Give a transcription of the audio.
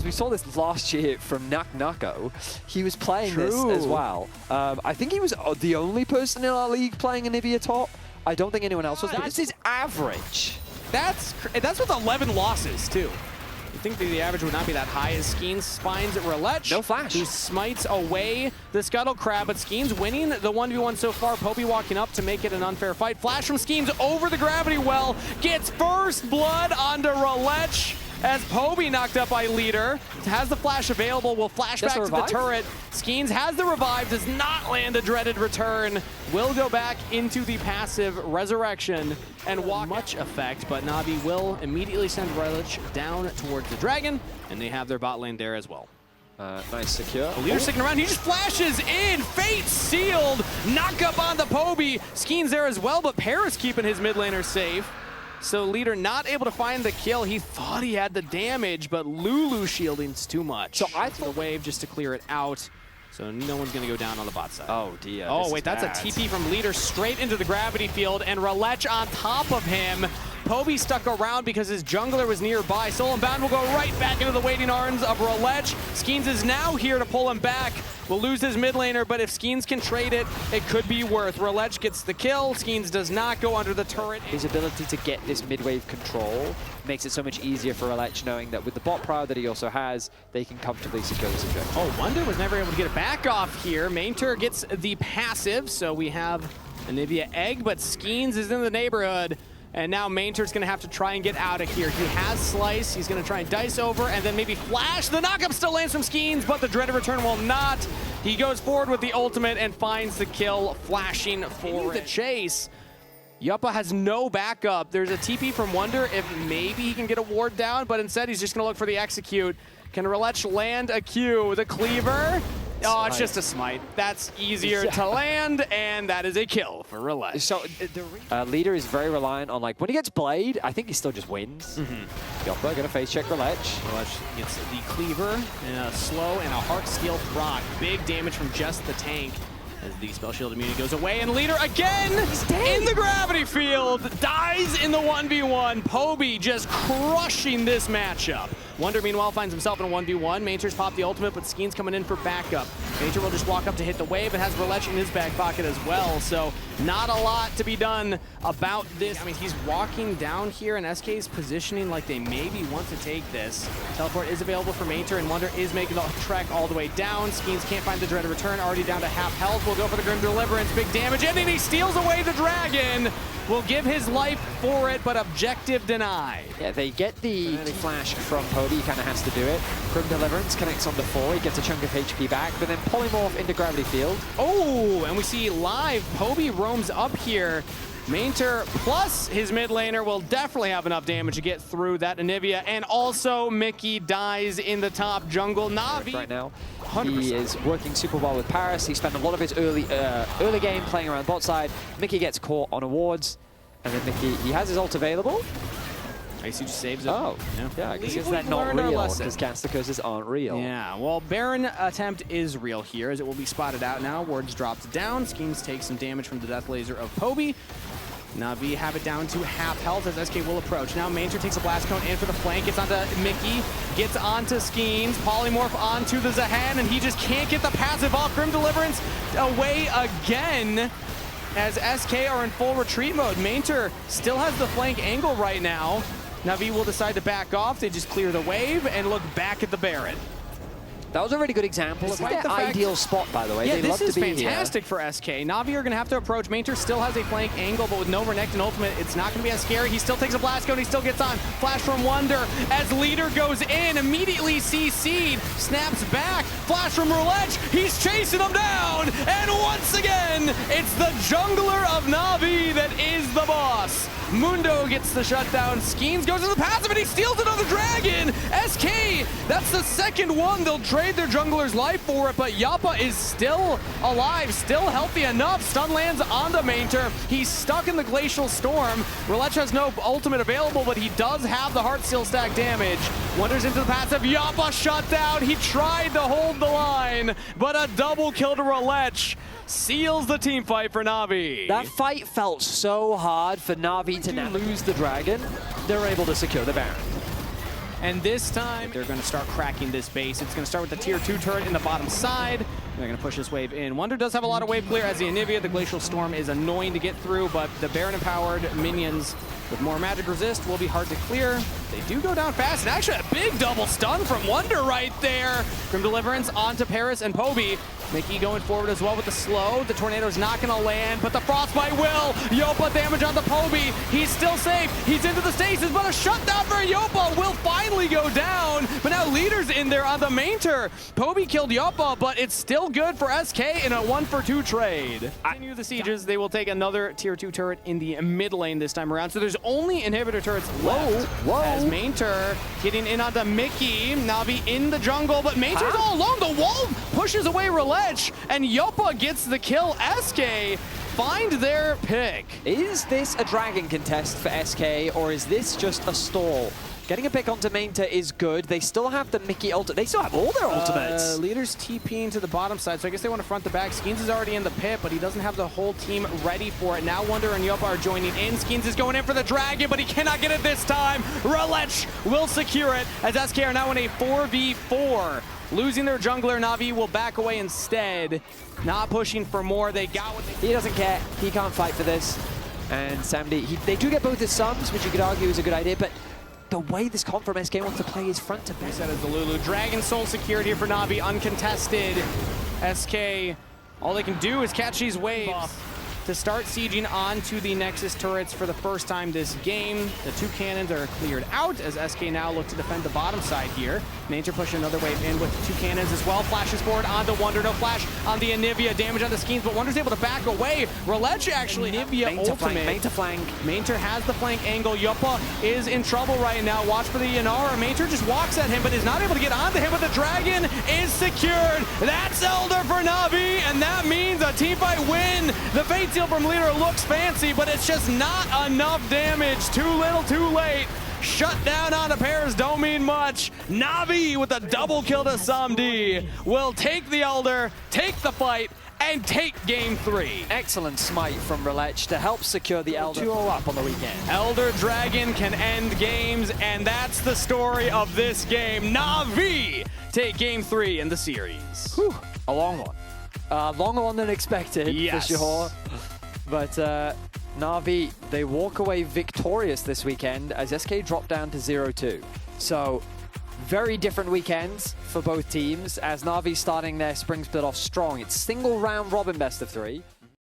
we saw this last year from Nako. He was playing this as well. I think he was the only person in our league playing Anivia top. I don't think anyone else was. This is average. That's with 11 losses, too. You think the average would not be that high as Skeanz finds Rhilech. No flash. Who smites away the Scuttle Crab, but Skeanz winning the 1v1 so far. Poby walking up to make it an unfair fight. Flash from Skeanz over the gravity well. Gets first blood onto Rhilech as Poby knocked up by Leader. Has the flash available, will flash back to the turret. Skeanz has the revive, does not land a dreaded return. Will go back into the passive resurrection and walk much effect, but Navi will immediately send Rhilech down towards the dragon, and they have their bot lane there as well. Nice secure. The Leader sticking around, he just flashes in, fate sealed, knock up on the Poby. Skeanz there as well, but Parus keeping his mid laner safe. So Leader not able to find the kill. He thought he had the damage, but Lulu shielding's too much. So I thought the wave just to clear it out. So no one's going to go down on the bot side. Oh, dear. Oh, wait, that's a TP from Leader straight into the gravity field, and Rhilech on top of him. Poby stuck around because his jungler was nearby. Soul and Bound will go right back into the waiting arms of Rhilech. Skeanz is now here to pull him back. Will lose his mid laner, but if Skeanz can trade it, it could be worth. Rhilech gets the kill. Skeanz does not go under the turret. His ability to get this mid-wave control makes it so much easier for Rhilech, knowing that with the bot power that he also has, they can comfortably secure this objective. Oh, Wunder was never able to get it back off here. Maynter gets the passive, so we have Anivia egg, but Skeanz is in the neighborhood. And now Maynter's going to have to try and get out of here. He has Slice. He's going to try and dice over and then maybe flash. The knockup still lands from Skeanz, but the dreaded return will not. He goes forward with the ultimate and finds the kill, flashing for the chase. Jopa has no backup. There's a TP from Wunder if maybe he can get a ward down, but instead he's just going to look for the execute. Can Rhilech land a Q? The cleaver? Oh, it's just a smite. That's easier to land, and that is a kill for Rhilech. So the Leader is very reliant on, like, when he gets Blade, I think he still just wins. Jopa going to face check Rhilech. Rhilech gets the cleaver, and a slow and a heart steal proc. Big damage from just the tank as the spell shield immunity goes away, and Leader again in the gravity field dies in the 1v1. Poby just crushing this matchup. Wunder, meanwhile, finds himself in a 1v1. Maynter's popped the ultimate, but Skeanz coming in for backup. Maynter will just walk up to hit the wave and has Rhilech in his back pocket as well, so not a lot to be done about this. I mean, he's walking down here, and SK's positioning like they maybe want to take this. Teleport is available for Maynter, and Wunder is making the trek all the way down. Skeanz can't find the dreaded return, already down to half health. Will go for the Grim Deliverance, big damage, and then he steals away the dragon. Will give his life for it, but objective denied. Yeah, they get the flash from Poby. He kind of has to do it. Grim Deliverance connects on the 4. He gets a chunk of HP back, but then polymorph into gravity field. Oh, and we see live Poby roams up here. Maynter plus his mid laner will definitely have enough damage to get through that Anivia, and also Mikyx dies in the top jungle. Navi right now, 100%. He is working super well with Parus. He spent a lot of his early game playing around bot side. Mikyx gets caught on awards, and then he has his ult available. I see, just saves it. Oh, yeah, I guess it's that not real, because caster curses aren't real. Yeah, well, Baron attempt is real here, as it will be spotted out now. Wards dropped down. Skeanz takes some damage from the death laser of Poby. Navi have it down to half health as SK will approach. Now Maynter takes a blast cone in for the flank, gets onto Mikyx, gets onto Skeanz, polymorph onto the Zaahen, and he just can't get the passive off. Grim Deliverance away again, as SK are in full retreat mode. Maynter still has the flank angle right now. Navi will decide to back off. They just clear the wave and look back at the Baron. That was a really good example of their ideal spot, by the way. Yeah, they this love is to be fantastic for SK. Navi are going to have to approach. Maynter still has a flank angle, but with no Renekton ultimate, it's not going to be as scary. He still takes a blast cone. He still gets on. Flash from Wunder as Leader goes in, immediately CC'd, snaps back. Flash from Rhilech. He's chasing him down. And once again, it's the jungler of Navi that is the boss. Mundo gets the shutdown. Skeanz goes to the passive, and he steals another dragon. SK, that's the second one. They'll trade their jungler's life for it, but Jopa is still alive, still healthy enough. Stun lands onto Maynter. He's stuck in the Glacial Storm. Rhilech has no ultimate available, but he does have the Heartsteel stack damage. Wunders into the passive. Jopa shut down. He tried to hold the line, but a double kill to Rhilech seals the team fight for Navi. That fight felt so hard for Navi to now lose the dragon. They're able to secure the Baron. And this time, they're going to start cracking this base. It's going to start with the tier 2 turret in the bottom side. They're going to push this wave in. Wunder does have a lot of wave clear as the Anivia. The Glacial Storm is annoying to get through, but the Baron-empowered minions with more magic resist will be hard to clear. They do go down fast, and actually a big double stun from Wunder right there. Grim Deliverance onto Parus and Poby. Mikyx going forward as well with the slow. The Tornado's not going to land, but the Frostbite will. Jopa damage on the Poby. He's still safe. He's into the stasis, but a shutdown for Jopa will finally go down. But now Leader's in there on the Maynter. Poby killed Jopa, but it's still good for SK in a 1-for-2 trade. Continue the sieges. They will take another tier 2 turret in the mid lane this time around. So there's only inhibitor turrets left. As Maynter getting in onto Mikyx. Navi in the jungle, but Maynter's all alone. The wall pushes away Rhilech, and Jopa gets the kill. SK find their pick. Is this a dragon contest for SK, or is this just a stall? Getting a pick onto Maynter is good. They still have the Mikyx ultimate. They still have all their ultimates. Leader's TPing to the bottom side, so I guess they want to front the back. Skeanz is already in the pit, but he doesn't have the whole team ready for it. Now Wunder and Jopa are joining in. Skeanz is going in for the dragon, but he cannot get it this time. Rhilech will secure it as SK are now in a 4v4. Losing their jungler, Navi will back away instead. Not pushing for more. They got what they... He doesn't care. He can't fight for this. And Samdi, they do get both his sons, which you could argue is a good idea, but the way this comp from SK wants to play is front to back. That is the Lulu. Dragon Soul secured here for Navi, uncontested. SK, all they can do is catch these waves to start sieging onto the Nexus turrets for the first time this game. The 2 cannons are cleared out as SK now look to defend the bottom side here. Maynter pushing another wave in with 2 cannons as well. Flashes forward onto Wunder. No flash on the Anivia. Damage on the Skeanz, but Wunder's able to back away. Rhilech actually Anivia ultimate. Maynter flank. Maynter has the flank angle. Jopa is in trouble right now. Watch for the Yunara. Maynter just walks at him, but is not able to get onto him, but the dragon is secured. That's Elder for Navi, and that means a teamfight win. The Fate Seal from Leader looks fancy, but it's just not enough damage. Too little, too late. Shut down on the Parus don't mean much. Navi with a double kill to Samdi will take the Elder, take the fight, and take game 3. Excellent smite from Rhilech to help secure the Elder 2-0 up on the weekend. Elder Dragon can end games, and that's the story of this game. Navi take game 3 in the series. Whew, a long one. Longer one than expected, yes, for sure. But Navi, they walk away victorious this weekend as SK drop down to 0-2. So, very different weekends for both teams as Navi starting their spring split off strong. It's single round robin best of 3.